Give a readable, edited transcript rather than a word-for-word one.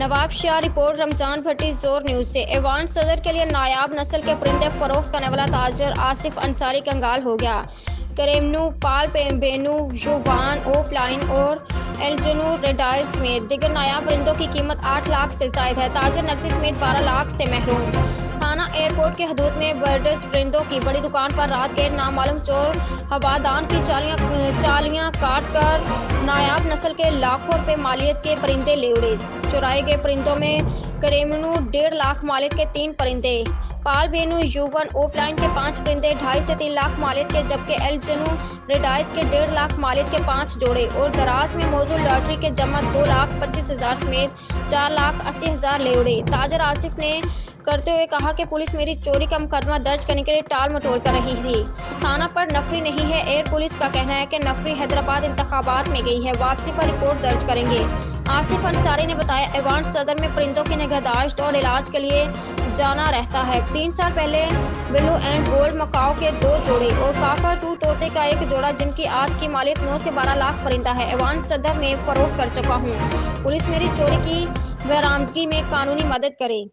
Nawab Shah. Report Ramzan भट्टी, जोर news से। ऐवान सदर के लिए नायाब नस्ल के परिंदे फरोख्त करने वाला ताजर आसिफ अंसारी कंगाल हो गया। करेमनू, पाल बेनू, युवान, ओपलाइन और एल्जनू रेडाइज समेत दिगर नायाब परिंदों की कीमत 8 लाख से जायद है। ताजर नकदी समेत 12 लाख से महरूम। थाना एयरपोर्ट की हदूद में बर्ड्स परिंदों की बड़ी दुकान पर रात गैर नामालूम चोर हवादान की चालियां काट कर नायाब नस्ल के लाखों रुपए मालियत के परिंदे ले उड़े। चुराए गए परिंदों में करेमनू 1.5 लाख मालियत के 3 परिंदे, पाल बेनू, यूवन, ओपलाइन के 5 परिंदे 2.5 से 3 लाख मालियत के, जबकि एल्जनू रेडाइज के 1.5 लाख मालियत के 5 जोड़े और दराज में मौजूद लॉटरी के जमा 2,25,000 समेत 4,80,000 ले उड़े। ताजर आसिफ ने करते हुए कहा कि पुलिस मेरी चोरी का मुकदमा दर्ज करने के लिए टाल मटोल कर रही थी। थाना पर नफरी नहीं है। एयर पुलिस का कहना है कि नफरी हैदराबाद इंतखाबात में गई है, वापसी पर रिपोर्ट दर्ज करेंगे। आसिफ अंसारी ने बताया, ऐवान सदर में परिंदों की निगहदाश्त और इलाज के लिए जाना रहता है। 3 साल पहले ब्लू एंड गोल्ड मकाओ के 2 जोड़े और काकाटू तोते का 1 जोड़ा, जिनकी आज की मालियत 9 से 12 लाख परिंदा है, ऐवान सदर में फरोख्त कर चुका हूँ। पुलिस मेरी चोरी की बरामदगी में कानूनी मदद करे।